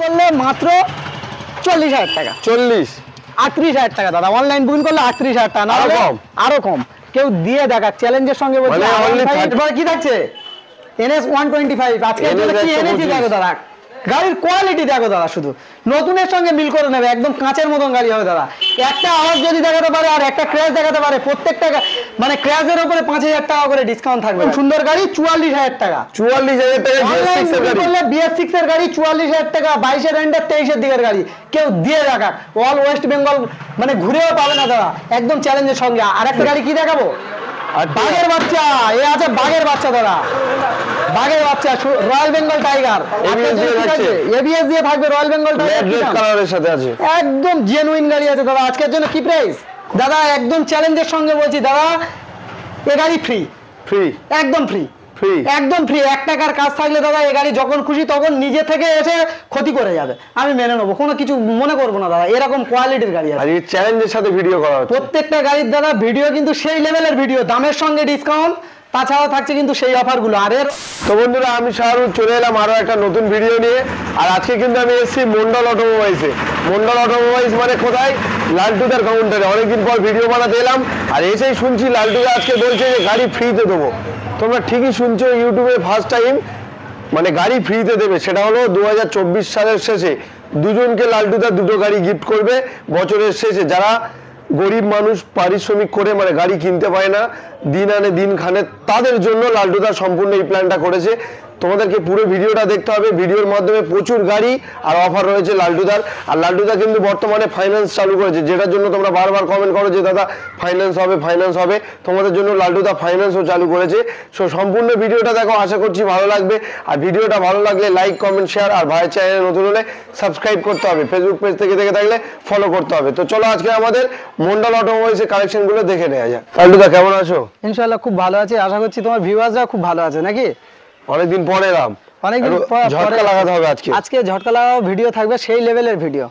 করলে মাত্র 40,000 টাকা। 40 38,000 টাকা দাদা, অনলাইন বুকিং করলে 38,000 টাকা, না আরো কম। কেউ দিয়ে দেখা চ্যালেঞ্জের সঙ্গে বলছে কি থাকছে NS 125। আজকে কি এনেছি দেখো দাদা, গাড়ির কোয়ালিটি দেখো দাদা, শুধু নতুনের সঙ্গে মিল করে নেবে, একদম কাঁচের মতন গাড়ি হবে দাদা। একটা আওয়াজ যদি দেখাতে পারে আর একটা ক্র্যাশ দেখাতে পারে, প্রত্যেকটা মানে ক্র্যাশের উপরে 5,000 টাকা করে ডিসকাউন্ট থাকবে। সুন্দর গাড়ি 44,000 টাকা। 44,000 টাকা BS6 এর গাড়ি 44,000 টাকা, 22-এর এন্ডার 23-এর দিকের গাড়ি। কেউ দিয়ে দেখা, অল ওয়েস্ট বেঙ্গল মানে ঘুরেও পাবে না দাদা, একদম চ্যালেঞ্জের সঙ্গে। আর একটা গাড়ি কি দেখাবো, বাঘের বাচ্চা। এ আছে বাঘের বাচ্চা দাদা, বাঘের বাচ্চা, রয়্যাল বেঙ্গল টাইগার। ABS দিয়ে থাকবে, রয়্যাল বেঙ্গল টাইগার কালারের সাথে আছে, একদম জেনুইন গাড়ি আছে দাদা। আজকের জন্য কি প্রাইস দাদা, একদম চ্যালেঞ্জের সঙ্গে বলছি দাদা, এ গাড়ি ফ্রি, একদম ফ্রি, একদম ফ্রি। 1 টাকার কাজ থাকলে দাদা এই গাড়ি যখন খুশি তখন নিজে থেকে এসে ক্ষতি করে যাবে, আমি মেনে নেবো, কোনো কিছু মনে করবো না দাদা। এরকম কোয়ালিটির গাড়ি আছে। এই চ্যালেঞ্জের সাথে ভিডিও করা হচ্ছে, প্রত্যেকটা গাড়ির দাদা ভিডিও কিন্তু সেই লেভেলের ভিডিও, দামের সঙ্গে ডিসকাউন্ট, তাছাড়াও থাকছে কিন্তু সেই অফারগুলো। আর এর তো বন্ধুরা, আমি শাহরুখ চলে এলাম আরো একটা নতুন ভিডিও নিয়ে। আর আজকে কিন্তু আমি এসেছি মন্ডল অটোমোবাইলসে। মন্ডল অটোমোবাইলস মানে কোথায়, লালটুদার কাউন্টারে। অনেকদিন পর ভিডিও বানাতে এলাম, আর এসেই শুনছি লালটুদা আজকে বলছে যে গাড়ি ফ্রিতে দেবো। তোমরা ঠিকই শুনছো, ইউটিউবে ফার্স্ট টাইম মানে গাড়ি ফ্রিতে দেবে। সেটা হলো 2024 সালের শেষে দুজনকে লালটুদা দুটো গাড়ি গিফট করবে বছরের শেষে। যারা গরিব মানুষ পারিশ্রমিক করে মানে গাড়ি কিনতে পায় না, দিন আনে দিন খানে, তাদের জন্য লালটুদা সম্পূর্ণ এই প্ল্যানটা করেছে। তোমাদেরকে পুরো ভিডিওটা দেখতে হবে। ভিডিওর মাধ্যমে প্রচুর গাড়ি আর অফার রয়েছে লালটুদার। আর লালটুদা কিন্তু বর্তমানে ফাইন্যান্স চালু করেছে, যেটার জন্য তোমরা বারবার কমেন্ট করো যে দাদা ফাইন্যান্স হবে, ফাইন্যান্স হবে। তোমাদের জন্য লালটুদা ফাইন্যান্সও চালু করেছে। সো সম্পূর্ণ ভিডিওটা দেখো, আশা করছি ভালো লাগবে। আর ভিডিওটা ভালো লাগলে লাইক, কমেন্ট, শেয়ার, আর ভাইয়ের চ্যানেলে নতুন হলে সাবস্ক্রাইব করতে হবে। ফেসবুক পেজ থেকে দেখে থাকলে ফলো করতে হবে। তো চলো আজকে আমাদের মন্ডল অটোমোবাইলসের কালেকশনগুলো দেখে নেওয়া যায়। লালটুদা কেমন আছো? ইনশাআল্লাহ খুব ভালো আছি, আশা করছি তোমার ভিউয়ার্সরা খুব ভালো আছে নাকি? অনেকদিন পরে এলাম, অনেকদিন ঝটকা লাগাতে হবে আজকে। আজকে ঝটকা লাগাও ভিডিও থাকবে, সেই লেভেলের ভিডিও,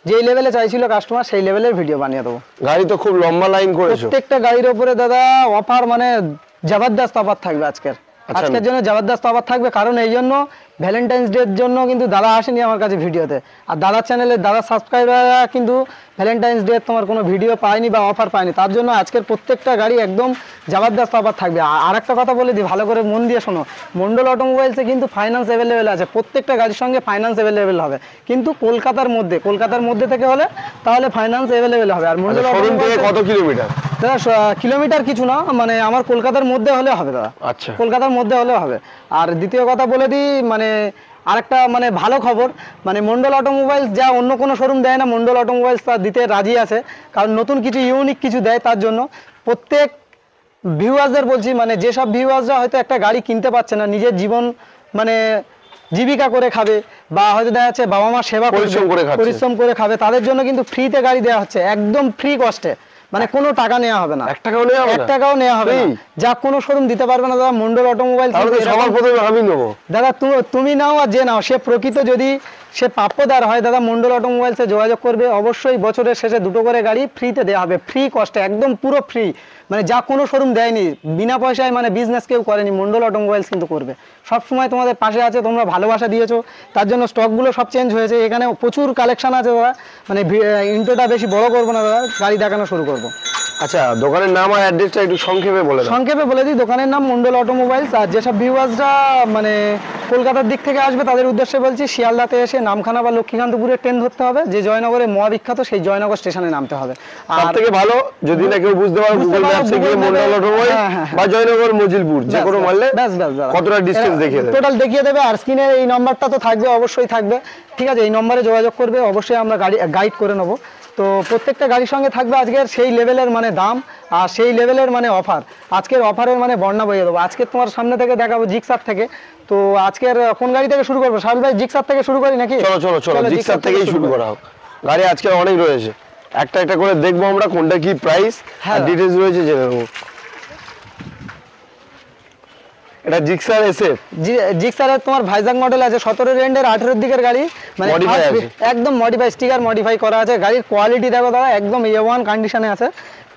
যেই লেভেলে চাইছিল কাস্টমার সেই লেভেলের ভিডিও বানিয়ে দেবো। গাড়ি তো খুব লম্বা লাইন করেছো, প্রত্যেকটা গাড়ির উপরে দাদা অফার মানে জবরদস্ত অফার থাকবে আজকের জন্য জবরদস্ত অফার থাকবে। কারণ এই জন্য ভ্যালেন্টাইন্স ডে এর জন্য কিন্তু দাদা আসেনি আমার কাছে ভিডিওতে, আর দাদার চ্যানেলে দাদা সাবস্ক্রাইবাররা কিন্তু ভ্যালেন্টাইন্স ডে তোমার কোনো ভিডিও পায়নি বা অফার পায়নি। তার জন্য আজকের প্রত্যেকটা গাড়ি একদম জবরদস্ত অফার থাকবে। আর একটা কথা বলে দিই, ভালো করে মন দিয়ে শোনো, মন্ডল অটোমোবাইলসে কিন্তু ফাইন্যান্স অ্যাভেলেবেল আছে, প্রত্যেকটা গাড়ির সঙ্গে ফাইন্যান্স অ্যাভেলেবেল হবে। কিন্তু কলকাতার মধ্যে থেকে হলে তাহলে ফাইন্যান্স অ্যাভেলেবেল হবে। আর মন্ডল শোরুম থেকে কত কিলোমিটার? দাদা কিলোমিটার কিছু না, মানে আমার কলকাতার মধ্যে হলে হবে দাদা। আচ্ছা, কলকাতার মধ্যে হলে হবে। আর দ্বিতীয় কথা বলে দিই, মানে আরেকটা মানে ভালো খবর, মানে মন্ডল অটোমোবাইলস যা অন্য কোনো শোরুম দেয় না, মন্ডল অটোমোবাইলস তা দিতে রাজি আছে। কারণ নতুন কিছু ইউনিক কিছু দেয়, তার জন্য প্রত্যেক ভিউয়ার্সদের বলছি, মানে যেসব ভিউয়ার্সরা হয়তো একটা গাড়ি কিনতে পারছে না, নিজের জীবন মানে জীবিকা করে খাবে, বা হয়তো দেখা যাচ্ছে বাবা মা সেবা পরিশ্রম করে খাবে, তাদের জন্য কিন্তু ফ্রিতে গাড়ি দেওয়া হচ্ছে, একদম ফ্রি কস্টে। মানে কোনো টাকা নেওয়া হবে না, 1 টাকাও নেওয়া হবে না, যা কোনো শোরুম দিতে পারবে না দাদা। মন্ডল অটোমোবাইল সবার প্রথমে আমি নেবো দাদা, তুমি নাও আর যে নাও, সে প্রকৃত যদি সে প্রাপ্যদার হয় দাদা, মন্ডল অটোমোবাইলসে যোগাযোগ করবে। অবশ্যই বছরের শেষে 2টো করে গাড়ি ফ্রিতে দেওয়া হবে, ফ্রি কস্টে, একদম পুরো ফ্রি। মানে যা কোনো শোরুম দেয়নি, বিনা পয়সায় মানে বিজনেস কেউ করেনি, মন্ডল অটোমোবাইলস কিন্তু করবে। সবসময় তোমাদের পাশে আছে, তোমরা ভালোবাসা দিয়েছো, তার জন্য স্টকগুলো সব চেঞ্জ হয়েছে। এখানে প্রচুর কালেকশন আছে দাদা, মানে ইন্ট্রোটা বেশি বড় করবো না দাদা, গাড়ি দেখানো শুরু করবো। আচ্ছা, দোকানের নাম আর অ্যাড্রেসটা একটু সংক্ষেপে বলে দিই। দোকানের নাম মন্ডল অটোমোবাইলস। আর যেসব ভিউয়ার্সরা মানে কলকাতার দিক থেকে আসবে তাদের উদ্দেশ্যে বলছি, শিয়ালদাতে এসে নামখানা বা লক্ষ্মীকান্তপুরে ট্রেন ধরতে হবে, যে জয়নগরে মহাবিখ্যাত সেই জয়নগর স্টেশনে নামতে হবে। আর থেকে ভালো যদি না কেউ বুঝতে পারে, গুগল ম্যাপসে গিয়ে মন্ডল অটোমোবাইলস বা জয়নগর মজিলপুর যে কোনো মারলে কতটা ডিসটেন্স দেখিয়ে দেবে, টোটাল দেখিয়ে দেবে। আর স্ক্রিনে এই নাম্বারটা তো থাকবে, অবশ্যই থাকবে, ঠিক আছে? এই নম্বরে যোগাযোগ করবে, অবশ্যই আমরা গাইড করে নেবো। তো প্রত্যেকটা গাড়ির সঙ্গে থাকবে আজকের সেই লেভেলের মানে দাম আর সেই লেভেলের মানে অফার। আজকের অফারের মানে বর্ণনা বইয়ে দেবো। আজকে তোমার সামনে থেকে দেখাবো জিক্সার থেকে। তো আজকের কোন গাড়ি থেকে শুরু করবো সাহেব ভাই? জিক্সার থেকে শুরু করি নাকি? চলো জিক্সার থেকেই শুরু করা হোক। গাড়ি আজকে অনেক রয়েছে, একটা একটা করে দেখবো আমরা, কোনটা কি প্রাইস আর ডিটেইলস রয়েছে জেনে নেবো। এটা জিক্সার এসএফ, জিক্সারের তোমার ভাইজাগ মডেল আছে, 17 এন্ডের 18 দিকের গাড়ি, মানে একদম মডিফাই, স্টিকার মডিফাই করা আছে। গাড়ির কোয়ালিটি দেখো দাদা, একদম A1 কন্ডিশনে আছে,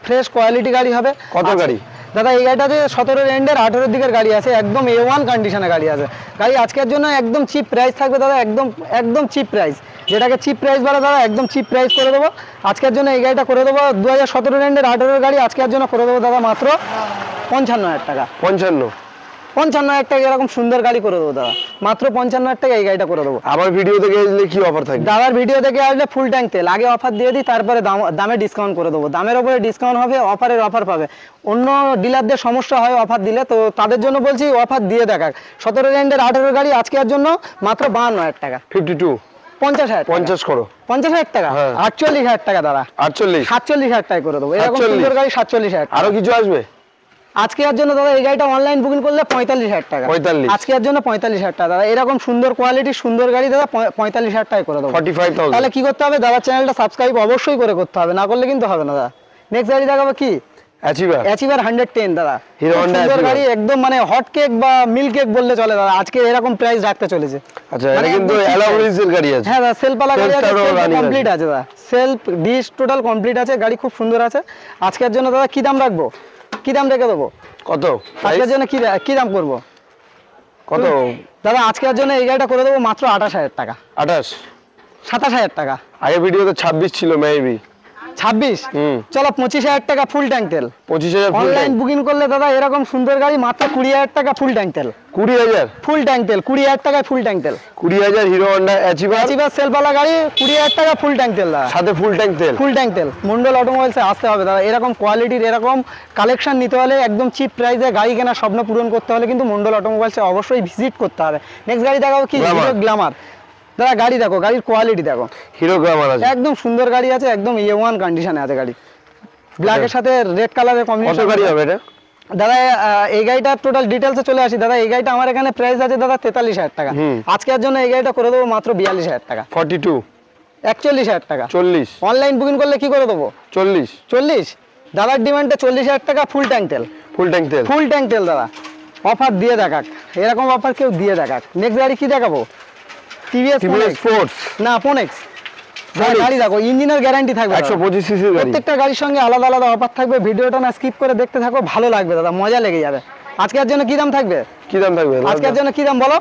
ফ্রেশ কোয়ালিটি গাড়ি হবে। কত গাড়ি দাদা এই গাড়িটাতে 17 এন্ডের 18 দিকের গাড়ি আছে, একদম A1 কন্ডিশনে গাড়ি আছে। গাড়ি আজকের জন্য একদম চিপ প্রাইস থাকবে দাদা, একদম একদম চিপ প্রাইস, যেটাকে চিপ প্রাইস বলে দাদা, একদম চিপ প্রাইস করে দেবো আজকের জন্য। এই গাড়িটা করে দেবো 2017 এন্ডের 18 গাড়ি আজকের জন্য করে দেবো দাদা মাত্র 55,000 টাকা। 55,000 টাকা এরকম সুন্দর গাড়ি করে দেবো দাদা, মাত্র 55,000 টাকা এই গাড়িটা করে দেবো। আবার ভিডিও থেকে আসলে কি অফার থাকবে? দাদার ভিডিও থেকে আসলে ফুল ট্যাঙ্ক তেল আগে অফার দিয়ে দিই, তারপরে দামে ডিসকাউন্ট করে দেবো। দামের উপরে ডিসকাউন্ট হবে, অফারের অফার পাবে। অন্য ডিলারদের সমস্যা হয় অফার দিলে, তো তাদের জন্য বলছি অফার দিয়ে দেখাক। 17 এন্ডের 18 গাড়ি আজকের জন্য মাত্র 52,000 টাকা। 52 50,000 50 করো। 50,000 টাকা, 48,000 টাকা দাদা, 47,000 টাকা করে দেবো। এরকম সুন্দর গাড়ি 47,000 আরো কিছু আসবে আজকের জন্য দাদা। এই গাড়িটা অনলাইন বুকিং করলে 45,000 টাকা। 45 আজকের জন্য 45,000 টাকা দাদা। এরকম সুন্দর কোয়ালিটির সুন্দর গাড়ি দাদা 45,000 টাকা করে দেবো। 45,000 তাহলে কি করতে হবে দাদা, চ্যানেলটা সাবস্ক্রাইব অবশ্যই করে করতে হবে, না করলে কিন্তু হবে না দাদা। নেক্সট গাড়ি দেখাবো কি, অ্যাচিভার 110 দাদা। হিরো হন্ডা সুন্দর গাড়ি, একদম মানে হট কেক বা মিল্ক কেক বললে চলে দাদা। আজকে এরকম প্রাইস রাখতে চলেছে। আচ্ছা, এটা কিন্তু অ্যালাউরিজের গাড়ি আছে। হ্যাঁ দাদা, সেলফ আলা গাড়ি আছে, কমপ্লিট আছে দাদা, সেলফ ডিশ টোটাল কমপ্লিট আছে, গাড়ি খুব সুন্দর আছে। আজকের জন্য দাদা কি দাম রাখবো, কি দাম রেখে দেবো কত? আজকের জন্য কি দাম করবো কত দাদা? আজকের জন্য এই গাড়িটা করে দেবো মাত্র 28,000 টাকা। 27,000 টাকা। আগে ভিডিওতে 26 ছিল মেবি। 26 চলো 25,000 টাকা ফুল ট্যাঙ্ক তেল। 25,000 অনলাইন বুকিং করলে দাদা এরকম সুন্দর গাড়ি মাত্র 20,000 টাকা ফুল ট্যাঙ্ক তেল। 20,000 ফুল ট্যাঙ্ক তেল 20,000 টাকায় ফুল ট্যাঙ্ক তেল। 20,000 হিরো হন্ডা অ্যাচিভার সেলফওয়ালা গাড়ি 20,000 টাকা ফুল ট্যাঙ্ক তেল দাদা, সাথে ফুল ট্যাঙ্ক তেল। ফুল ট্যাঙ্ক তেল মন্ডল অটোমোবাইলসে আসতে হবে দাদা। এরকম কোয়ালিটির এরকম কালেকশন নিতে হলে, একদম চিপ প্রাইসে গাড়ি কেনার স্বপ্ন পূরণ করতে হলে কিন্তু মন্ডল অটোমোবাইলসে অবশ্যই ভিজিট করতে হবে। নেক্সট গাড়ি দেখাবো কি, হিরো গ্ল্যামার। দাদা গাড়ি দেখো, গাড়ির কোয়ালিটি দেখো, হিরো গ্ল্যামার আছে, একদম সুন্দর গাড়ি আছে, একদম A1 কন্ডিশনে আছে গাড়ি। ব্ল্যাকের সাথে রেড কালারের কম্বিনেশন। কত গাড়ি হবে এটা দাদা? এই গাড়িটার টোটাল ডিটেলসে চলে আসি দাদা। এই গাড়িটা আমার এখানে প্রাইস আছে দাদা 43,000 টাকা। আজকের জন্য এই গাড়িটা করে দেবো মাত্র 42,000 টাকা। 42 41,000 টাকা। 40 অনলাইন বুকিং করলে কি করে দেবো? 40 দাদার ডিমান্ডে 40,000 টাকা ফুল ট্যাঙ্ক তেল। ফুল ট্যাঙ্ক তেল, ফুল ট্যাঙ্ক তেল দাদা। অফার দিয়ে দেখাক, এরকম অফার কেউ দিয়ে দেখাক। নেক্সট গাড়ি কি দেখাবো? টিভিএস স্পোর্টস না ফোনেক্স গাড়ি দেখো, ইঞ্জিনের গ্যারান্টি থাকবে 125 সিসি গাড়ি। প্রত্যেকটা গাড়ির সঙ্গে আলাদা আলাদা অফার থাকবে। ভিডিওটা না স্কিপ করে দেখতে থাকো, ভালো লাগবে দাদা, মজা লেগে যাবে। আজকের জন্য কি দাম থাকবে? কি দাম থাকবে আজকের জন্য কি দাম বলো,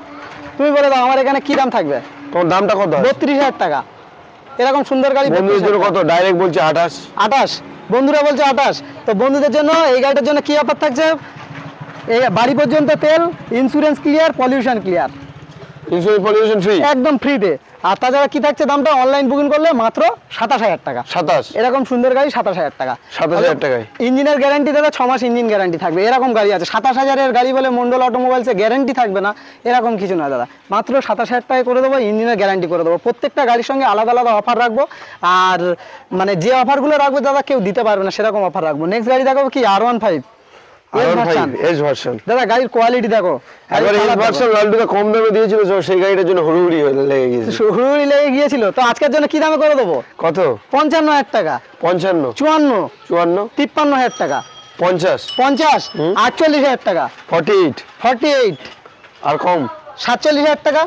তুমি বলে দাও। আমার এখানে কি দাম থাকবে? তোমার দামটা কত? 32,000 টাকা। এরকম সুন্দর গাড়ি বন্ধুদের জন্য কত? ডাইরেক্ট বলছে 28। বন্ধুরা বলছে 28। তো বন্ধুদের জন্য এই গাড়িটার জন্য কি অফার থাকছে? এই বাড়ি পর্যন্ত তেল, insurance clear, pollution clear, insurance pollution free, একদম ফ্রিতে। আর তাছাড়া কি থাকছে দামটা? অনলাইন বুকিং করলে মাত্র 27,000 টাকা। 27 এরকম সুন্দর গাড়ি 27,000 টাকা। 27,000 টাকায় ইঞ্জিনের গ্যারান্টি দাদা 6 মাস ইঞ্জিন গ্যারান্টি থাকবে। এরকম গাড়ি আছে। 27,000 এর গাড়ি বলে মন্ডল অটোমোবাইলসে গ্যারান্টি থাকবে না, এরকম কিছু না দাদা। মাত্র 27,000 টাকায় করে দেবো, ইঞ্জিনের গ্যারান্টি করে দেবো। প্রত্যেকটা গাড়ির সঙ্গে আলাদা আলাদা অফার রাখবো, আর মানে যে অফারগুলো রাখবো দাদা কেউ দিতে পারবে না, সেরকম অফার রাখবো। নেক্সট গাড়ি দেখাবো কি, R15 এস ভার্সন। দাদা গাড়ির কোয়ালিটি দেখো, একবার এস ভার্সন লালটুদা কম দামে দিয়েছিল, সেই গাড়িটার জন্য হুড়ুহুড়ি লেগে গিয়েছিল। হুড়ুহুড়ি লেগে গিয়েছিল। তো আজকের জন্য কি দামে করে দেবো? কত? 55,000 টাকা। 55 54 54 53,000 টাকা। 50 48,000 টাকা। 48 আর কম 47,000 টাকা।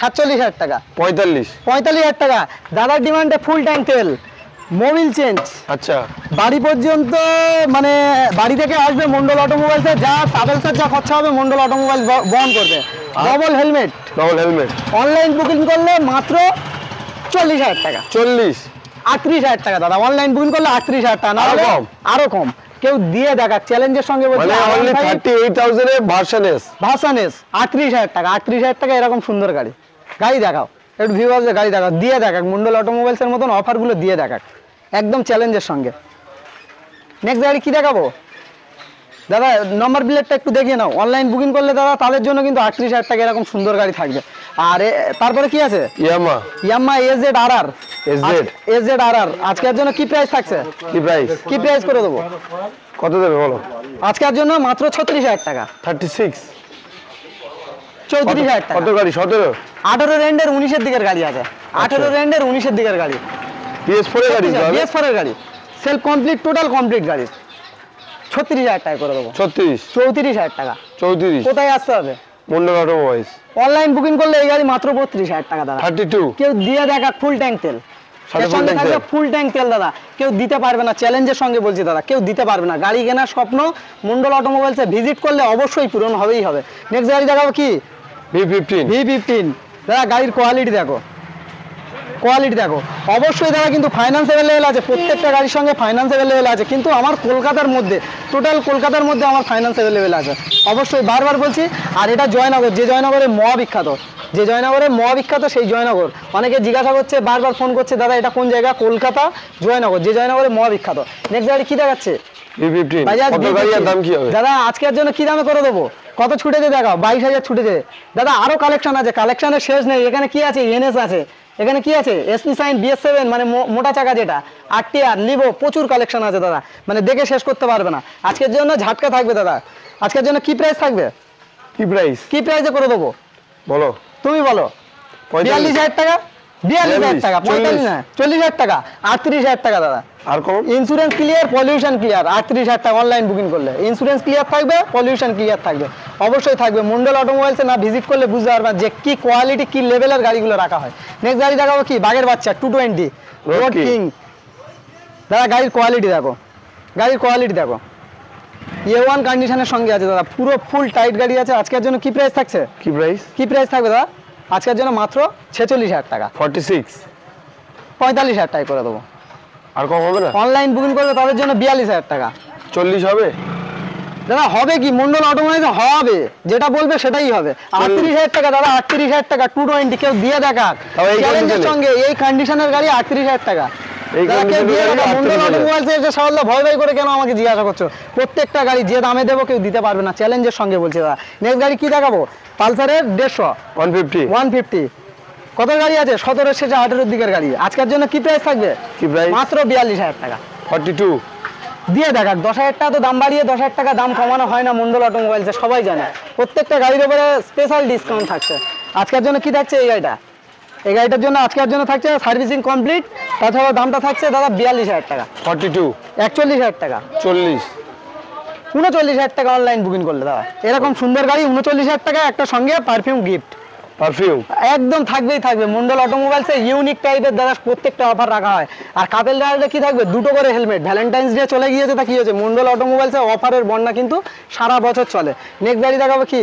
47,000 টাকা। 45 টাকা। দাদার ডিমান্ডে ফুল ট্যাঙ্ক তেল, মোবিল চেঞ্জ। আচ্ছা, বাড়ি পর্যন্ত মানে বাড়ি থেকে আসবে মন্ডল অটোমোবাইলসে, যা ট্রাভেলসের যা খরচা হবে মন্ডল অটোমোবাইল বহন করবে। Double helmet. অনলাইন বুকিং করলে মাত্র 40,000 টাকা। 38,000 টাকা দাদা। অনলাইন বুকিং করলে 38,000 টাকা, না হলে আরো কম। কেউ দিয়ে দেখা, চ্যালেঞ্জের সঙ্গে বলছে মানে অনলি 38,000 এ ভার্সন এস 38,000 টাকা। 38,000 টাকা এরকম সুন্দর গাড়ি। গাড়ি দেখাও একটু, ভিউয়ার্সদের গাড়ি দেখাও, দিয়ে দেখাক মন্ডল অটোমোবাইলসের মতন অফারগুলো দিয়ে দেখাক একদম চ্যালেঞ্জের সঙ্গে। নেক্সট গাড়ি কি দেখাবো দাদা? নম্বর প্লেটটা একটু দেখিয়ে নাও। অনলাইন বুকিং করলে দাদা তাদের জন্য কিন্তু 38,000 টাকা এরকম সুন্দর গাড়ি থাকবে। আর তারপরে কি আছে? Yamaha AZ-RR। আজকের জন্য কি প্রাইস থাকছে? কি প্রাইস করে দেবো? কত দেবে বলো? আজকের জন্য মাত্র 36,000 টাকা। 34,000 টাকা। কত গাড়ি? 17 18 রেন্ডের 19-এর দিকের গাড়ি আছে। 18 রেন্ডের 19-এর দিকের গাড়ি, PS4 এর গাড়ি, PS4 এর গাড়ি, সেলফ কমপ্লিট, টোটাল কমপ্লিট গাড়ি। 36,000 টাকা করে দেবো। 34,000 টাকা। 34 কোথায় আসতে হবে? মন্ডল অটোমোবাইলস। অনলাইন বুকিং করলে এই গাড়ি মাত্র 32,000 টাকা দাদা। 32 কেউ দিয়ে দেখা ফুল ট্যাঙ্ক তেল। এর সঙ্গে থাকবে ফুল ট্যাঙ্ক তেল দাদা, কেউ দিতে পারবে না, চ্যালেঞ্জের সঙ্গে বলছি দাদা, কেউ দিতে পারবে না। গাড়ি কেনার স্বপ্ন মন্ডল অটোমোবাইলসে ভিজিট করলে অবশ্যই পূরণ হবেই হবে। নেক্সট গাড়ি দেখাবো কি V15 দাদা, গাড়ির কোয়ালিটি দেখো, কোয়ালিটি দেখো। অবশ্যই দাদা কিন্তু ফাইন্যান্স অ্যাভেলেবেল আছে, প্রত্যেকটা গাড়ির সঙ্গে ফাইন্যান্স অ্যাভেলেবেল আছে, কিন্তু আমার কলকাতার মধ্যে, টোটাল কলকাতার মধ্যে আমার ফাইন্যান্স অ্যাভেলেবেল আছে অবশ্যই, বারবার বলছি। আর এটা জয়নগর, যে জয়নগরে মহাবিখ্যাত, যে জয়নগরে মহাবিখ্যাত সেই জয়নগর। অনেকে জিজ্ঞাসা করছে, বারবার ফোন করছে, দাদা এটা কোন জায়গা? কলকাতা জয়নগর, যে জয়নগরে মহাবিখ্যাত। নেক্সট গাড়ি কি দেখাচ্ছে? বাজাজ V15 দাদা, আজকের জন্য কি দামে করে দেবো? কত ছুটেছে দেখাও? 22,000 ছুটেছে দাদা। আরো কালেকশন আছে, কালেকশনের শেষ নেই। এখানে কি আছে? এনএস আছে, এখানে কি আছে? এসপি সাইন BS7 মানে মোটা চাকা যেটা, RTR লিভো, প্রচুর কালেকশন আছে দাদা, মানে দেখে শেষ করতে পারবে না। আজকের জন্য ঝাটকা থাকবে দাদা। আজকের জন্য কি প্রাইস থাকবে? কি প্রাইসে করে দেবো বলো, তুমি বলো। 42,000 টাকা, 42,000 টাকা, 45 না 40,000 টাকা, 38,000 টাকা দাদা। আর কোন ইন্স্যুরেন্স ক্লিয়ার, পলিউশন ক্লিয়ার, 38,000 টাকা অনলাইন বুকিং করলে ইন্স্যুরেন্স ক্লিয়ার থাকবে, পলিউশন ক্লিয়ার থাকবে, অবশ্যই থাকবে। মন্ডল অটোমোবাইলসে না ভিজিট করলে বুঝতে পারবেন যে কি কোয়ালিটি, কি লেভেলের গাড়িগুলো রাখা হয়। নেক্সট গাড়ি দেখাবো কি? বাগের বাচ্চা 220 রোড কিং দাদা। গাড়ির কোয়ালিটি দেখো, গাড়ির কোয়ালিটি দেখো, A1 কন্ডিশনের সঙ্গে আছে দাদা, পুরো ফুল টাইট গাড়ি আছে। আজকের জন্য কি প্রাইস থাকছে? কি প্রাইস থাকবে দাদা? আজকের জন্য মাত্র 46,000 টাকা, 45,000 টাকা করে দেবো। আর কম হবে না? অনলাইন বুকিং করবে তাদের জন্য 42,000 টাকা। 40 হবে দাদা? হবে কি? মন্ডল অটোমোবাইলসে হবে, যেটা বলবে সেটাই হবে। 38,000 টাকা দাদা, 38,000 টাকা 220, কেউ দিয়ে দেখাক চ্যালেঞ্জের সঙ্গে। এই কন্ডিশনের গাড়ি 38,000 টাকা দাদা, কেউ দিয়ে দেখাক। মন্ডল অটোমোবাইলসে এসে সবাই ভয় ভয় করে কেন আমাকে জিজ্ঞাসা করছো? প্রত্যেকটা গাড়ি যে দামে দেবো কেউ দিতে পারবে না, চ্যালেঞ্জের সঙ্গে বলছি দাদা। নেক্সট গাড়ি কি দেখাবো? পালসারের 150 150 কত গাড়ি আছে? 17 শেষে 18 দিকের গাড়ি। আজকের জন্য কি প্রাইস থাকবে? মাত্র 42,000 টাকা। 42 দিয়ে দেখাক। 10,000 টাকা তো দাম বাড়িয়ে 10,000 টাকা দাম কমানো হয় না মন্ডল অটোমোবাইলসে, সবাই জানে। প্রত্যেকটা গাড়ির উপরে স্পেশাল ডিসকাউন্ট থাকছে। আজকের জন্য কি থাকছে? এই গাড়িটা, এই গাড়িটার জন্য আজকের জন্য থাকছে সার্ভিসিং কমপ্লিট, তাছাড়া দামটা থাকছে দাদা 42,000 টাকা। 42 41,000 টাকা, 40 39,000 টাকা অনলাইন বুকিং করলে দাদা। এরকম সুন্দর গাড়ি 39,000 টাকা, একটা সঙ্গে পারফিউম গিফট একদম থাকবেই থাকবে। মন্ডল অটোমোবাইলসে ইউনিক টাইপের দাদা প্রত্যেকটা অফার রাখা হয়। আর কাপেল ড্রাইভারদের কি থাকবে? দুটো করে হেলমেট। ভ্যালেন্টাইন্স ডে চলে গিয়েছে, তা কি হয়েছে? মন্ডল অটোমোবাইলসে অফারের বন্যা কিন্তু সারা বছর চলে। নেক্সট গাড়ি দেখাবো কি?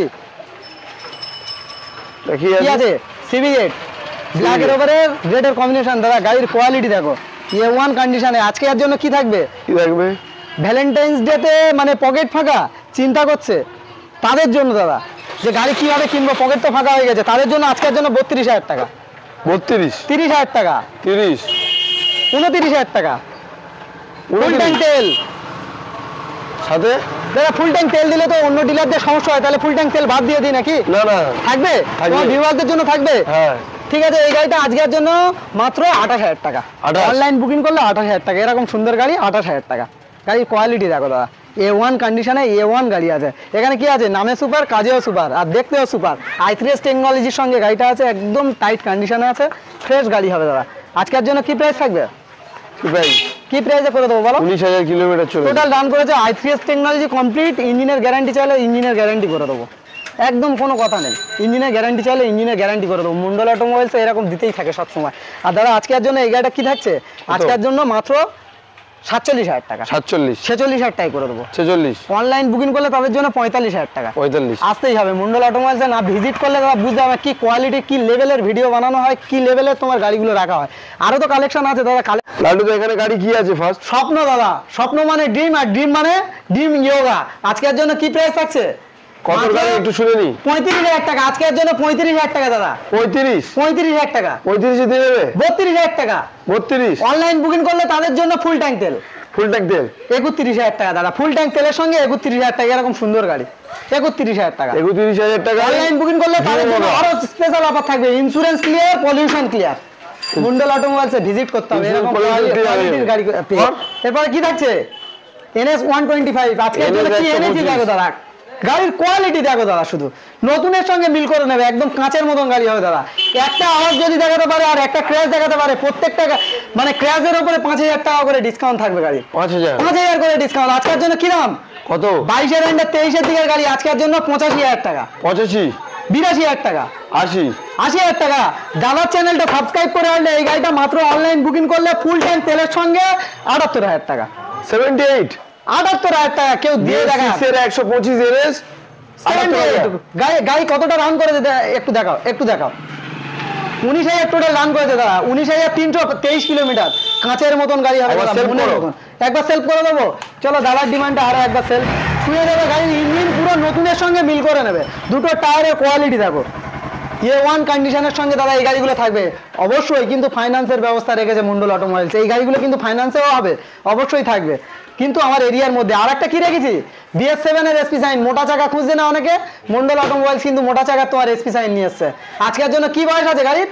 কি আছে? CB8 ব্ল্যাকের উপরে রেডের কম্বিনেশন দাদা। গাড়ির কোয়ালিটি দেখো, A1 কন্ডিশনে। আজকে এর জন্য কি থাকবে? ভ্যালেন্টাইন্স ডেতে মানে পকেট ফাঁকা চিন্তা করছে তাদের জন্য দাদা, যে গাড়ি কিভাবে কিনবো, পকেট তো ফাঁকা হয়ে গেছে, তাদের জন্য আজকের জন্য 32,000 টাকা। 30,000 টাকা, 29,000 টাকা ফুল ট্যাঙ্ক তেল সাথে দাদা। ফুল ট্যাঙ্ক তেল দিলে তো অন্য ডিলারদের সমস্যা হয়, তাহলে ফুল ট্যাঙ্ক তেল বাদ দিয়ে দিই নাকি? না না, থাকবে, তোমার ভিউয়ারদের জন্য থাকবে। হ্যাঁ ঠিক আছে। এই গাড়িটা আজকের জন্য মাত্র 28,000 টাকা, অনলাইন বুকিং করলে 28,000 টাকা। এরকম সুন্দর গাড়ি 28,000 টাকা। গাড়ির কোয়ালিটি দেখো দাদা, A1 কন্ডিশনে A1 গাড়ি আছে। এখানে কি আছে? নামে সুপার, কাজেও সুপার, আর দেখতেও সুপার। i3s টেকনোলজির সঙ্গে গাড়িটা আছে, একদম টাইট কন্ডিশনে আছে, ফ্রেশ গাড়ি হবে দাদা। আজকের জন্য কি প্রাইস থাকবে? কি প্রাইসে করে দেবো বলো? 19,000 কিলোমিটার চলে টোটাল রান করেছে। i3s technology complete. ইঞ্জিনের গ্যারান্টি চাইলে ইঞ্জিনের গ্যারান্টি করে দেবো, একদম কোনো কথা নেই। ইঞ্জিনের গ্যারান্টি চাইলে ইঞ্জিনের গ্যারান্টি করে দেবো। মন্ডল অটোমোবাইলস এরকম দিতেই থাকে সবসময়। আর দাদা আজকের জন্য এই গাড়িটা কি থাকছে? আজকের জন্য মাত্র 47,000 টাকা, 46,000 টাকা করে দেবো। 46 অনলাইন বুকিং করলে তাদের জন্য 45,000 টাকা। 45 আসতেই হবে মন্ডল অটোমোবাইলসে, না ভিজিট করলে তারা বুঝতে হবে কি কোয়ালিটি, কি লেভেলের ভিডিও বানানো হয়, কি লেভেলের তোমার গাড়িগুলো রাখা হয়। আরো তো কালেকশন আছে দাদা। লাড্ডু তো এখানে গাড়ি কি আছে? ফার্স্ট স্বপ্ন দাদা, স্বপ্ন মানে ড্রিম, আর ড্রিম মানে ড্রিম ইয়োগা। আজকের জন্য কি প্রাইস থাকছে? কত গাড়ি একটু শুনে নি। 35,000 টাকা আজকের জন্য। 35,000 টাকা দাদা। 35,000 টাকা। 35 দিয়ে দেবে? 32,000 টাকা। 32 অনলাইন বুকিং করলে তাদের জন্য ফুল ট্যাঙ্ক তেল। 31,000 টাকা দাদা। ফুল ট্যাঙ্ক তেলের সঙ্গে 31,000 টাকা। এরকম সুন্দর গাড়ি 31,000 টাকা। 31,000 টাকা অনলাইন বুকিং করলে তাদের জন্য আরো স্পেশাল অফার থাকবে। Insurance clear, pollution clear. Mondal অটোমোবাইলসে ভিজিট করতে হবে, এরকম কোয়ালিটির গাড়ি। এরপরে কি থাকছে? NS 125। আজকের জন্য কি এনেছি দেখো দাদা, গাড়ির কোয়ালিটি দেখো দাদা, শুধু নতুনের সঙ্গে মিল করে নেবে, একদম কাঁচের মতন গাড়ি হবে দাদা। একটা আওয়াজ যদি দেখাতে পারে আর একটা ক্র্যাশ দেখাতে পারে, প্রত্যেকটা মানে ক্র্যাশের উপরে 5,000 টাকা করে ডিসকাউন্ট থাকবে গাড়ি। 5,000 করে ডিসকাউন্ট। আজকের জন্য কি দাম? কত? 22-এর এন্ডে 23-এর দিকের গাড়ি আজকের জন্য 85,000 টাকা। 85 82,000 টাকা, 80,000 টাকা। দাদার চ্যানেলটা সাবস্ক্রাইব করে আসলে এই গাড়িটা মাত্র অনলাইন বুকিং করলে ফুল ট্যাঙ্ক তেলের সঙ্গে 78,000 টাকা, 78, 78,000 টাকা। কেউ দিয়ে দেখা 125 NS, 78 গাড়ি কতটা রান করেছে একটু দেখাও, একটু দেখাও। 19,000 টোটাল রান করেছে দাদা, 19,323 কিলোমিটার। কাঁচের মতন গাড়ি হবে একবার দাদা, self মনের করো। মতন। একবার সেলফ করে দেবো, চলো দাদার ডিমান্ডটা আরো একবার সেলফ ছুঁয়ে দেবে। গাড়ির ইঞ্জিন পুরো নতুনের সঙ্গে মিল করে নেবে, দুটো টায়ারের কোয়ালিটি দেখো, A1 কন্ডিশনের সঙ্গে দাদা এই গাড়িগুলো থাকবে অবশ্যই। কিন্তু ফাইন্যান্সের ব্যবস্থা রেখেছে মন্ডল অটোমোবাইলস, এই গাড়িগুলো কিন্তু ফাইন্যান্সেও হবে, অবশ্যই থাকবে। কিন্তু আমার এরিয়ার মধ্যে আর একটা কি রেখেছি, BS7 এর SP সাইন। মোটা চাকা খুঁজছে না অনেকে, মন্ডল অটোমোবাইলস কিন্তু মোটা চাকা তোমার SP সাইন নিয়ে এসছে। আজকের জন্য কি বয়স আছে গাড়ির?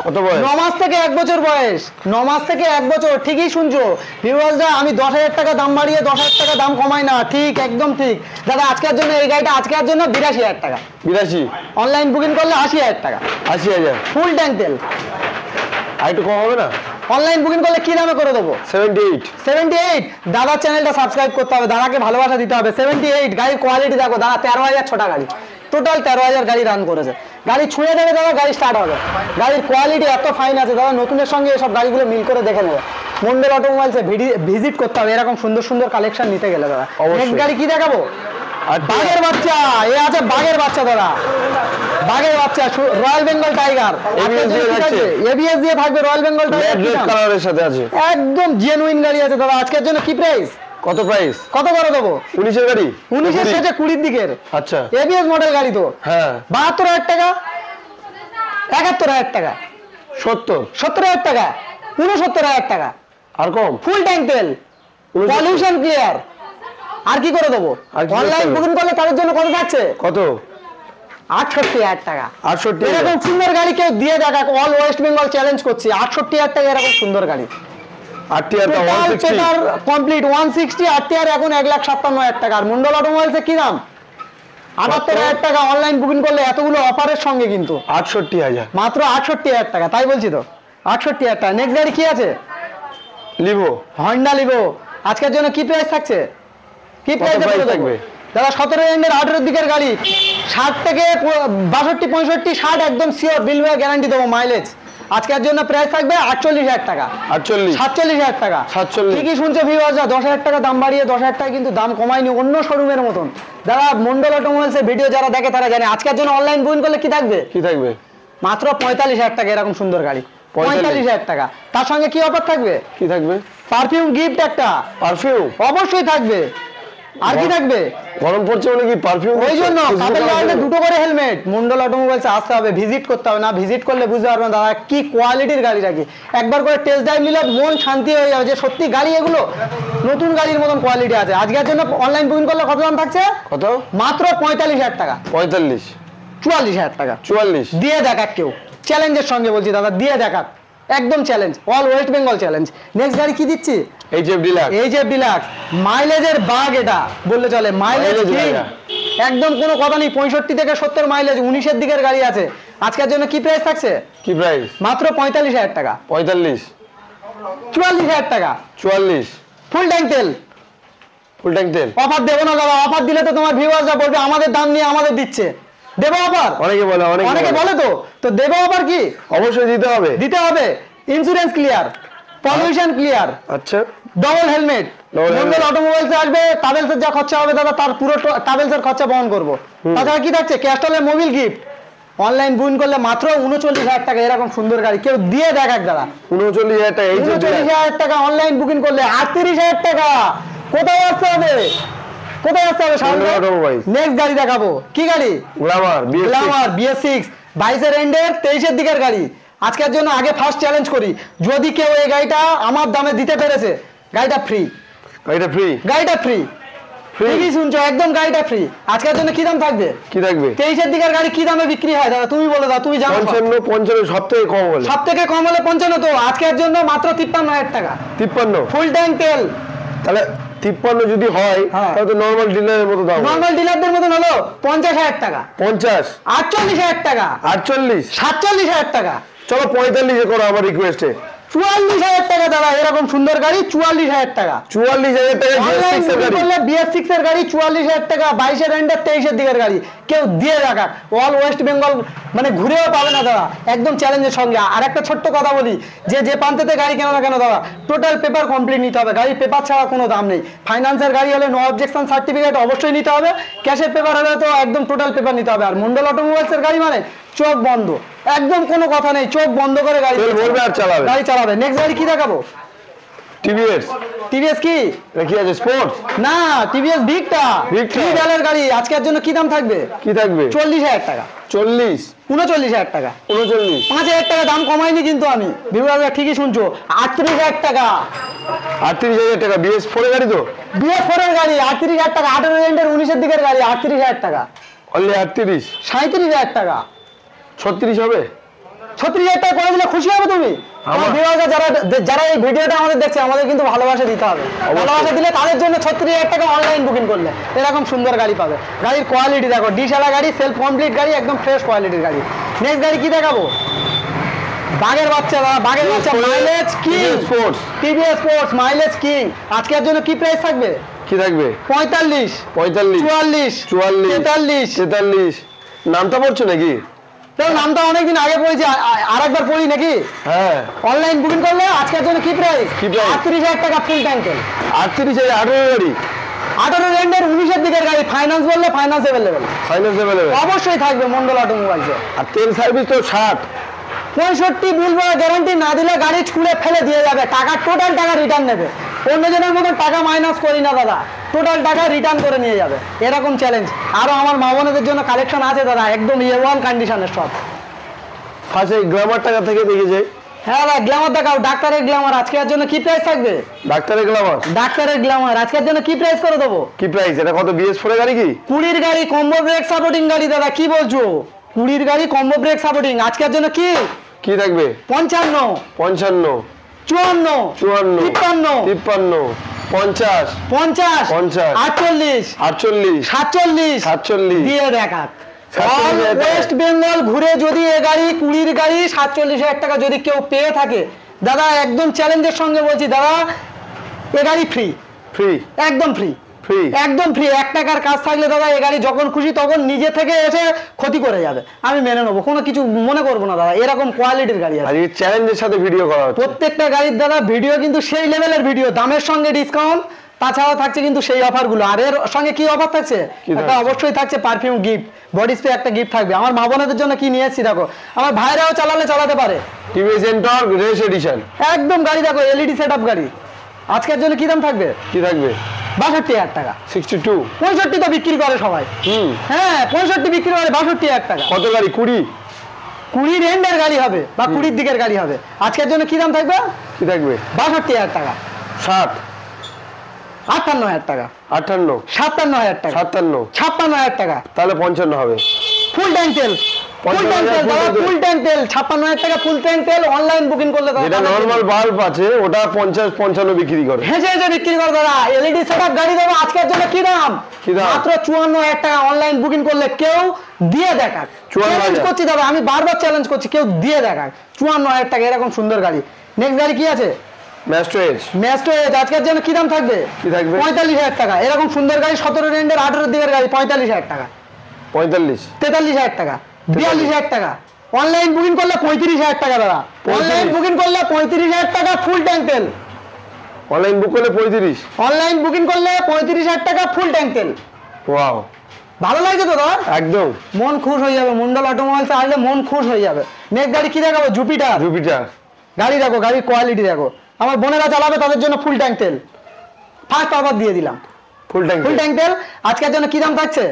কত বয়স? 9 মাস থেকে 1 বছর বয়স, 9 মাস থেকে 1 বছর। ঠিকই শুনছো ভিউয়ার্সরা, আমি 10,000 টাকা দাম বাড়িয়ে 10,000 টাকা দাম কমাই না, ঠিক একদম ঠিক দাদা। আজকের জন্য এই গাড়িটা আজকের জন্য 82,000 টাকা, 82, অনলাইন বুকিং করলে 80,000 টাকা, 80,000, ফুল ট্যাঙ্ক তেল। আর একটু কম হবে না? অনলাইন বুকিং করলে কি দামে করে দেবো? 78, 78। দাদার চ্যানেলটা সাবস্ক্রাইব করতে হবে, দাদাকে ভালোবাসা দিতে হবে। 78 গাড়ির কোয়ালিটি দেখো দাদা, 13,000 ছোটা গাড়ি, টোটাল 13,000 গাড়ি রান করেছে। গাড়ি ছুঁয়ে দেবে দাদা, গাড়ি স্টার্ট হবে। গাড়ির কোয়ালিটি এত ফাইন আছে দাদা, নতুনের সঙ্গে এসব গাড়িগুলো মিল করে দেখে নেবে। মন্ডল অটোমোবাইলসে ভিজিট করতে হবে এরকম সুন্দর সুন্দর কালেকশন নিতে গেলে দাদা। অবশ্যই। নেক্সট গাড়ি কি দেখাবো? আর বাঘের বাচ্চা, এ আছে বাঘের বাচ্চা দাদা, বাঘের বাচ্চা রয়্যাল বেঙ্গল টাইগার। ABS দিয়ে থাকছে। ABS দিয়ে থাকবে রয়্যাল বেঙ্গল টাইগার, রেড কালারের সাথে আছে, একদম জেনুইন গাড়ি আছে দাদা। আজকের জন্য কি প্রাইস? কত প্রাইস? কত করে দেবো? 19 এর গাড়ি, 19-এর শেষে 20-র দিকের আচ্ছা, ABS মডেল গাড়ি তো। হ্যাঁ, 72,000 টাকা, 71,000 টাকা, 70, 70,000 টাকা, 69,000 টাকা, আর কম? ফুল ট্যাঙ্ক তেল, 69,000 পলিউশন ক্লিয়ার। আর কি করে দেবো? আর কি করতে অনলাইন হবে? বুকিং করলে তাদের জন্য কত থাকছে? কত? 68,000 টাকা। 68, এরকম সুন্দর গাড়ি কেউ দিয়ে দেখা, অল ওয়েস্ট বেঙ্গল চ্যালেঞ্জ করছি। 68,000 টাকা এরকম সুন্দর গাড়ি, 80, 160, কমপ্লিট 160। 80 এখন 1,57,000 টাকা। আর মন্ডল অটোমোবাইলসে কি দাম? 78,000 টাকা অনলাইন বুকিং করলে, এতগুলো অফারের সঙ্গে কিন্তু 68,000, মাত্র 68,000 টাকা। তাই বলছি তো, 68,000 টাকা। নেক্সট গাড়ি কি আছে? Livo, Honda Livo. আজকের জন্য কি প্রাইস থাকছে? কি প্রাইস price থাকবে থাকবে? দাদা? 17 এন্ডের 18 দিকের গাড়ি, 60 থেকে 62, 65, 60 একদম শিওর বিল হয়ে গ্যারান্টি দেবো মাইলেজ। আজকের জন্য প্রাইস থাকবে 48,000 টাকা, 48, 47,000 টাকা। 47, ঠিকই শুনছো ভিউয়ার্সরা, 10,000 টাকা দাম বাড়িয়ে 10,000 টাকা কিন্তু দাম কমায়নি অন্য শোরুমের মতন। দাদা মন্ডল অটোমোবাইলসের ভিডিও যারা দেখে তারা জানে আজকের জন্য অনলাইন বুকিং করলে কি থাকবে? কি থাকবে? মাত্র 45,000 টাকা এরকম সুন্দর গাড়ি, 45,000 টাকা। তার সঙ্গে কি অফার থাকবে? কি থাকবে? পারফিউম গিফট একটা পারফিউম অবশ্যই থাকবে। আর কি থাকবে? গরম পড়ছে বলে কি পারফিউম? ওই জন্য কাপের লাইনে দুটো করে হেলমেট। মন্ডল অটোমোবাইলসে আসতে হবে, ভিজিট করতে হবে, না ভিজিট করলে বুঝতে পারবেন দাদা কি কোয়ালিটির গাড়ি রাখি। একবার করে টেস্ট ড্রাইভ নিলে মন শান্তি হয়ে যাবে যে সত্যি গাড়ি এগুলো নতুন গাড়ির মতন কোয়ালিটি আছে। আজকের জন্য অনলাইন বুকিং করলে কত দাম থাকছে? কত? মাত্র 45,000 টাকা, 45, 44,000 টাকা। 44, দিয়ে দেখাক কেউ, চ্যালেঞ্জের সঙ্গে বলছি দাদা, দিয়ে দেখাক, একদম challenge, all West Bengal challenge. Next গাড়ি কি দিচ্ছি? HF ডিলাক্স, HF ডিলাক্স, মাইলেজের বাগ এটা বললে চলে, মাইলেজ Mileage কিং, জায়গা। একদম কোনো কথা নেই। 65 থেকে 70 মাইলেজ, 19-এর দিকের গাড়ি আছে। আজকের জন্য কি প্রাইস থাকছে? কি প্রাইস? মাত্র 45,000 টাকা, 45, 44,000 টাকা, 44, ফুল ট্যাঙ্ক তেল। ফুল ট্যাঙ্ক তেল। অফার দেবো না দাদা, অফার দিলে তো তোমার ভিউয়ার্সরা বলবে আমাদের দাম নিয়ে আমাদের দিচ্ছে। দেবো অফার? অনেকে বলে, অনেকে বলে তো দেবো অফার কি? অবশ্যই দিতে হবে, দিতে হবে। ইন্স্যুরেন্স ক্লিয়ার, পলিউশন ক্লিয়ার, আচ্ছা, double helmet. Double helmet। Mondal অটোমোবাইলসে আসবে, ট্রাভেলসের যা খরচা হবে দাদা তার পুরো ট্রাভেলসের খরচা বহন করবো। তাছাড়া কি থাকছে? ক্যাস্টলের মোবিল গিফট। অনলাইন বুকিং করলে মাত্র 39,000 টাকা এরকম সুন্দর গাড়ি কেউ দিয়ে দেখাক দাদা। 39,000 টাকা, HF ডিলাক্স। 39,000 টাকা অনলাইন বুকিং করলে 38,000 টাকা। কোথায় আসতে হবে? কোথায় আসতে হবে? মন্ডল অটোমোবাইলস। নেক্সট গাড়ি দেখাবো। কি গাড়ি? গ্ল্যামার, BS6, গ্ল্যামার BS6, 22-এর এন্ডের 23-এর দিকের গাড়ি। আজকের জন্য আগে ফার্স্ট চ্যালেঞ্জ করি, যদি কেউ এই গাড়িটা আমার দামে দিতে পেরেছে গাড়িটা ফ্রি, এটা ফ্রি, গাড়িটা ফ্রি। ফ্রি, ঠিকই শুনছো, একদম গাড়িটা ফ্রি। আজকের জন্য কি দাম থাকবে? কি থাকবে? 23-এর দিকের গাড়ি কি দামে বিক্রি হয় দাদা তুমি বলে দাও, তুমি জানো। 55, 55 সব থেকে কম বলে, সব থেকে কম হলে 55, তো আজকের জন্য মাত্র 53,000 টাকা, 53, ফুল ট্যাঙ্ক তেল। তাহলে 53 যদি হয় হ্যাঁ। তাহলে তো নরমাল ডিলারের মতো দাম, নর্মাল ডিলারদের মতন হলো 50,000 টাকা, 50, 48,000 টাকা, 48, 47,000 টাকা। চলো 45 এ করো আমার রিকোয়েস্টে, 44,000 টাকা দাদা, এরকম সুন্দর গাড়ি 44,000 টাকা। 44,000 টাকা BS6 এর গাড়ি। BS6 এর গাড়ি 44,000 টাকা, 22-এর এন্ডের 23-এর দিকের গাড়ি, কেউ দিয়ে রাখা অল ওয়েস্ট বেঙ্গল মানে ঘুরেও পাবে না দাদা, একদম চ্যালেঞ্জের সঙ্গে। আর একটা ছোট্ট কথা বলি, যে প্রান্তেতে গাড়ি কেন না কেন দাদা, টোটাল পেপার কমপ্লিট নিতে হবে, গাড়ির পেপার ছাড়া কোনো দাম নেই। ফাইন্যান্সের গাড়ি হলে নো অবজেকশন সার্টিফিকেট অবশ্যই নিতে হবে, ক্যাশের পেপার হলে তো একদম টোটাল পেপার নিতে হবে। আর মন্ডল অটোমোবাইলসের গাড়ি মানে চোখ বন্ধ, একদম কোনো কথা নেই, চোখ বন্ধ করে গাড়ি চালাবে। নেক্সট গাড়ি কি দেখাবো? টিভিএস কি আছে স্পোর্টস না, টিভিএস ভিক্টা, ভিক্টার গাড়ি। আজকের জন্য কি দাম থাকবে? 40,000 টাকা। 39,000 টাকা। 5,000 টাকা দাম কমাইনি কিন্তু আমি, বিভাগটা ঠিকই শুনছো। 38,000 টাকা। 38,000 টাকা BS4 এর গাড়ি তো? BS4 এর গাড়ি 38,000 টাকা, 18 এন্ডের 19-এর দিকের গাড়ি 38,000 টাকা। অনলি 38? 37,000 টাকা। 36 হবে? 36,000 টাকা করে দিলে খুশি হবে তুমি? আমার বিভাগে যারা এই ভিডিওটা আমাদের দেখছে, আমাদের কিন্তু ভালোবাসা দিতে হবে। ভালোবাসা দিলে তাদের জন্য 36,000 টাকা অনলাইন বুকিং করলে এরকম সুন্দর গাড়ি পাবে। গাড়ির কোয়ালিটি দেখো, ডিশালা গাড়ি, সেলফ কমপ্লিট গাড়ি, একদম ফ্রেশ কোয়ালিটির গাড়ি। নেক্সট গাড়ি কি দেখাবো? বাগের বাচ্চা দাদা, বাগের বাচ্চা, mileage king sports, TVS sports mileage king. আজকের জন্য কি প্রাইস থাকবে? কি থাকবে? 45, 44, 44। নামটা পড়ছো নাকি? নামটা অনেকদিন আগে পড়েছি, আরেকবার পড়ি নাকি? হ্যাঁ। অনলাইন বুকিং করলে আজকের জন্য কি প্রাইস? 38,000 টাকা ফুল ট্যাঙ্কেল। 38,000 18 গাড়ি, 18 এন্ডের 19-এর দিকের গাড়ি। ফাইন্যান্স বললে ফাইন্যান্স अवेलेबल অবশ্যই থাকবে মন্ডল অটোমোবাইলসে। আর তেল সার্ভিস তো 60, 65 বিল বা গ্যারান্টি না দিলে গাড়ি ছুঁড়ে ফেলে দিয়ে যাবে, টাকা টোটাল টাকা রিটার্ন নেবে। অন্যজনের মতো টাকা মাইনাস করি না দাদা, টোটাল টাকা রিটার্ন করে নিয়ে যাবে, এরকম চ্যালেঞ্জ। আরো আমার মা বোনদের জন্য কালেকশন আছে দাদা, একদম A1 কন্ডিশনের সব। ফার্স্টে গ্ল্যামার টাকা থেকে দেখে যাই। হ্যাঁ দাদা, গ্ল্যামার দেখাও। ডাক্তারের গ্ল্যামার আজকের জন্য কি প্রাইস থাকবে? ডাক্তারের গ্ল্যামার আজকের জন্য কি প্রাইস করে দেবো? কি প্রাইস? এটা কত? BS4 এর গাড়ি কি? 20 গাড়ি, কম্বো ব্রেক সাপোর্টিং গাড়ি দাদা, কি বলছো? 20 গাড়ি কম্বো ব্রেক সাপোর্টিং। আজকের জন্য কি থাকবে? 55, 54, 54, 53, 50, 48, 47 দিয়ে দেখা। ওয়েস্ট বেঙ্গল ঘুরে যদি এ গাড়ি 20 গাড়ি 47,000 টাকা যদি কেউ পেয়ে থাকে দাদা, একদম চ্যালেঞ্জের সঙ্গে বলছি দাদা, এ গাড়ি ফ্রি, একদম ফ্রি, একদম ফ্রি। 1 টাকার কাজ থাকলে দাদা এ গাড়ি যখন খুশি তখন নিজে থেকে এসে ক্ষতি করে যাবে, আমি মেনে নেবো, কোনো কিছু মনে করবো না দাদা, এরকম কোয়ালিটির গাড়ি আছে। চ্যালেঞ্জের সাথে ভিডিও করা হচ্ছে প্রত্যেকটা গাড়ির দাদা ভিডিও কিন্তু সেই লেভেলের ভিডিও, দামের সঙ্গে ডিসকাউন্ট, তাছাড়াও থাকছে কিন্তু সেই অফারগুলো। আর এর সঙ্গে কি অফার থাকছে? একটা অবশ্যই থাকছে পারফিউম গিফট, বডি স্প্রে একটা গিফট থাকবে। আমার মা বোনদের জন্য কি নিয়ে এসেছি দেখো, আমার ভাইরাও চালাতে পারে। টিভিএস এন্টর রেস এডিশন একদম গাড়ি দেখো, LED সেটআপ গাড়ি। আজকের জন্য কি দাম থাকবে? 62,000 টাকা। 62, 65 তো বিক্রি করে সবাই। হ্যাঁ 65 বিক্রি করে, 62,000 টাকা। কত গাড়ি? 20 এন্ডের গাড়ি হবে বা 20 দিকের গাড়ি হবে। আজকের জন্য কি দাম থাকবে? 62,000 টাকা। 60, 58,000 টাকা। 58, 57,000 টাকা। 56,000 টাকা। তাহলে 55 হবে। ফুল ট্যাঙ্ক তেল, ফুল ট্যাঙ্ক তেল দাদা, ফুল ট্যাঙ্ক তেল 56,000 টাকা ফুল ট্যাঙ্ক তেল। অনলাইন বুকিং করলে দাদা, যেটা নরমাল বাল্ব আছে ওটা 50-55 বিক্রি করে, হেসে বিক্রি করে দাদা। LED সেটআপ গাড়ি দেবো আজকের জন্য কি দাম? মাত্র 54,000 টাকা। অনলাইন বুকিং করলে কেউ দিয়ে দেখাক, চ্যালেঞ্জ করছি দাদা, আমি বারবার চ্যালেঞ্জ করছি, কেউ দিয়ে দেখাক 54,000 টাকা এরকম সুন্দর গাড়ি। নেক্সট গাড়ি কি আছে? Maestro Edge. আজকের জন্য কি দাম থাকবে? 45,000 টাকা। এরকম সুন্দর গাড়ি 17 এন্ডের 18 দিকের গাড়ি 45,000 টাকা। 43,000 টাকা। 42,000 টাকা। অনলাইন বুকিং করলে 35,000 টাকা দাদা। অনলাইন বুকিং করলে 35,000 টাকা ফুল ট্যাঙ্ক তেল। অনলাইন বুক করলে 35, অনলাইন বুকিং করলে 35,000 টাকা ফুল ট্যাঙ্ক তেল। ওয়াও, ভালো লাগছে তো দাদা? একদম মন খুশ হয়ে যাবে, মন্ডল অটোমোবাইলস আসলে মন খুশ হয়ে যাবে। নেক্সট গাড়ি কি দেখাবো? জুপিটার। গাড়ি দেখো, গাড়ির কোয়ালিটি দেখো। আমার বোনেরা চালাবে তাদের জন্য ফুল ট্যাঙ্ক তেল ফার্স্ট অফার দিয়ে দিলাম। ফুল ট্যাঙ্ক তেল আজকের জন্য কি দাম থাকছে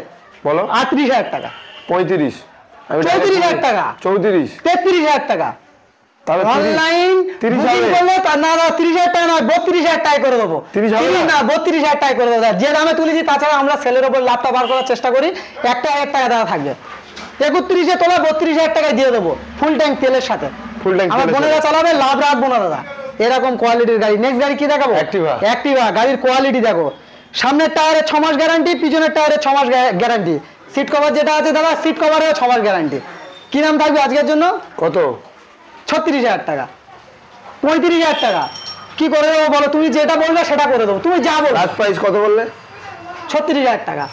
বলো? 38,000 টাকা। 35, 34,000 টাকা। 33,000 টাকা। অনলাইন বুকিং করলে না দাদা 30,000 টাকা নয়, 32,000 টাকা করে দেবো। 32,000 টাকা করে দেবো। যে দামে তুলেছি, তাছাড়া আমরা সেলের উপর লাভটা বার করার চেষ্টা করি। 1,000 টাকা দাদা থাকবে। 31-এ তোলা 32,000 টাকায় দিয়ে দেবো ফুল ট্যাঙ্ক তেলের সাথে। আমার বোনেরা চালাবে, লাভ রাখবো না দাদা, এরকম কোয়ালিটির গাড়ি। নেক্সট গাড়ি কি দেখাবো? অ্যাক্টিভা। গাড়ির কোয়ালিটি দেখো, সামনের টায়ারে 6 মাস গ্যারান্টি, পিছনের টায়ারে 6 মাস গ্যারান্টি। সিট কভার যেটা আছে দাদা, সিট কভারে 6 মাস গ্যারান্টি। কি নাম থাকবে আজকের জন্য? কত? 36,000 টাকা। 35,000 টাকা। কি করে দেবো বলো, তুমি যেটা বলবে সেটা করে দেবো, তুমি যা বলো। লাস্ট প্রাইস কত বললে? 36,000 টাকা,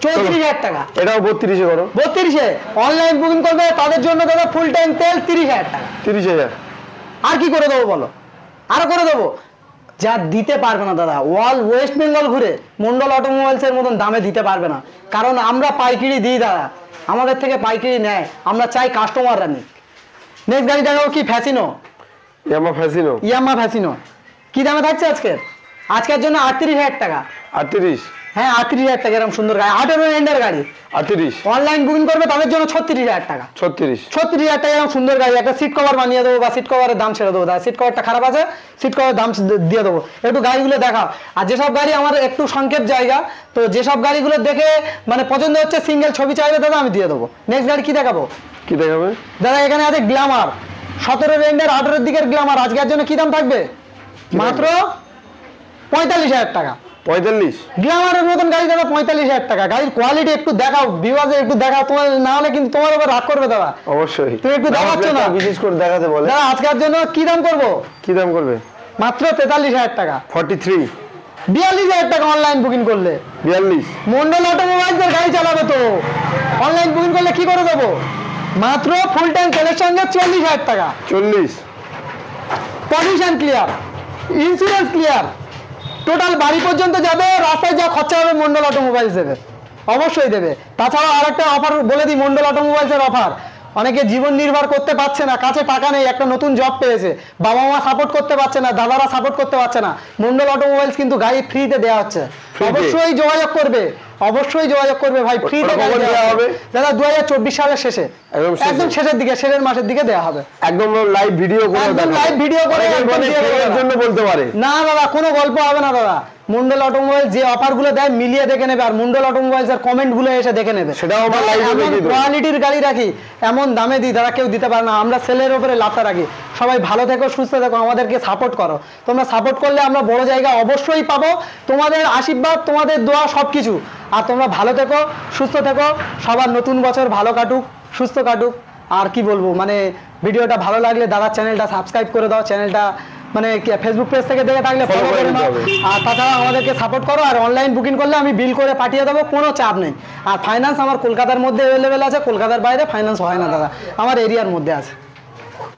34,000 টাকা। এটাও 32-এ করো। 32-এ অনলাইন বুকিং করবে তাদের জন্য দাদা ফুল ট্যাঙ্ক তেল 30,000 টাকা। 30,000। আর কি করে দেবো বলো, আরো করে দেবো। যা দিতে পারবে না দাদা, অল ওয়েস্ট বেঙ্গল ঘুরে মন্ডল অটোমোবাইলসের মতন দামে দিতে পারবে না, কারণ আমরা পাইকারি দিই দাদা, আমাদের থেকে পাইকারি নেয়, আমরা চাই কাস্টমাররা নিক। নেক্সট গাড়ি দেখাবো কি, ফ্যাসিনো। ইয়ামা ফ্যাসিনো কি দামে থাকছে আজকের জন্য? 38,000 টাকা। 38? হ্যাঁ 38,000 টাকা, এরকম সুন্দর গাড়ি, 18 এন্ডের গাড়ি। 38? অনলাইন বুকিং করবে তাদের জন্য 36,000 টাকা। 36,000 টাকা, এরকম সুন্দর গাড়ি। একটা সিট কভার বানিয়ে দেবো, বা সিট কভারের দাম ছেড়ে দেবো, সিট কভারটা খারাপ আছে, সিট কভারের দাম দিয়ে দেবো। একটু গাড়িগুলো দেখাও। আর যেসব গাড়ি আমার একটু সংক্ষেপ জায়গা, তো যেসব গাড়িগুলো দেখে মানে পছন্দ হচ্ছে, সিঙ্গেল ছবি চাইবে দাদা, আমি দিয়ে দেবো। নেক্সট গাড়ি কি দেখাবো? কি দেখাবে দাদা? এখানে আছে গ্ল্যামার, 17 এন্ডের 18 দিকের গ্ল্যামার। আজকের জন্য কি দাম থাকবে? মাত্র 45,000 টাকা। 45? গ্ল্যামারের মতন গাড়ি দেবে 45,000 টাকা। গাড়ির কোয়ালিটি একটু দেখাও, ভিউয়ার্সে একটু দেখাও, তোমার না হলে কিন্তু তোমার উপর রাগ করবে দাদা। অবশ্যই তুমি একটু দেখাচ্ছ না, বিশেষ করে দেখাতে বলে। দাদা আজকের জন্য কি দাম করবো? কি দাম করবে? মাত্র 43,000 টাকা। 43? 42,000 টাকা অনলাইন বুকিং করলে। 42? মন্ডল অটোমোবাইলসের গাড়ি চালাবে তো, অনলাইন বুকিং করলে কি করে দেবো? মাত্র ফুল ট্যাঙ্ক তেলের সঙ্গে 40,000 টাকা। 40? Pollution clear, insurance clear, total বাড়ি পর্যন্ত যাবে, রাস্তায় যা খরচা হবে মন্ডল অটোমোবাইলস দেবে, অবশ্যই দেবে। তাছাড়াও আরেকটা অফার বলে দিই, মন্ডল অটোমোবাইলসের অফার। অনেকে জীবন নির্বাহ করতে পারছে না, কাছে টাকা নেই, একটা নতুন জব পেয়েছে, বাবা মা সাপোর্ট করতে পারছে না, দাদারা সাপোর্ট করতে পারছে না, মন্ডল অটোমোবাইলস কিন্তু গাড়ি ফ্রিতে দেওয়া হচ্ছে। অবশ্যই যোগাযোগ করবে, অবশ্যই যোগাযোগ করবে ভাই, ফ্রিতে দেওয়া হবে দাদা। 2024 সালের শেষে, একদম শেষের দিকে, শেষের মাসের দিকে দেওয়া হবে। একদম লাইভ ভিডিও করে, একদম লাইভ ভিডিও করে জন্য বলতে পারে না দাদা, কোনো গল্প হবে না দাদা। মন্ডল অটোমোবাইল যে অফার গুলো দেয় মিলিয়ে দেখে নেবে, আর মন্ডল অটোমোবাইলস এর কমেন্ট গুলো এসে দেখে নেবে। সেটাও আমরা লাইভে দেখিয়ে দেব। কোয়ালিটির গাড়ি রাখি, এমন দামে দিই দাদা কেউ দিতে পারে না। আমরা সেলের উপরে লাভটা রাখি। সবাই ভালো থেকো, সুস্থ থেকো, আমাদেরকে সাপোর্ট করো। তোমরা সাপোর্ট করলে আমরা বড় জায়গা অবশ্যই পাবো। তোমাদের আশীর্বাদ, তোমাদের দোয়া সবকিছু। আর তোমরা ভালো থেকো, সুস্থ থেকো, সবার নতুন বছর ভালো কাটুক, সুস্থ কাটুক। আর কি বলবো, মানে ভিডিওটা ভালো লাগলে দাদার চ্যানেলটা সাবস্ক্রাইব করে দাও, চ্যানেলটা মানে ফেসবুক পেজ থেকে দেখে থাকলে ফলো করে নাও। আর তাছাড়া আমাদেরকে সাপোর্ট করো। আর অনলাইন বুকিং করলে আমি বিল করে পাঠিয়ে দেবো, কোনো চাপ নেই। আর ফাইন্যান্স আমার কলকাতার মধ্যে অ্যাভেলেবেল আছে, কলকাতার বাইরে ফাইন্যান্স হয় না দাদা, আমার এরিয়ার মধ্যে আছে।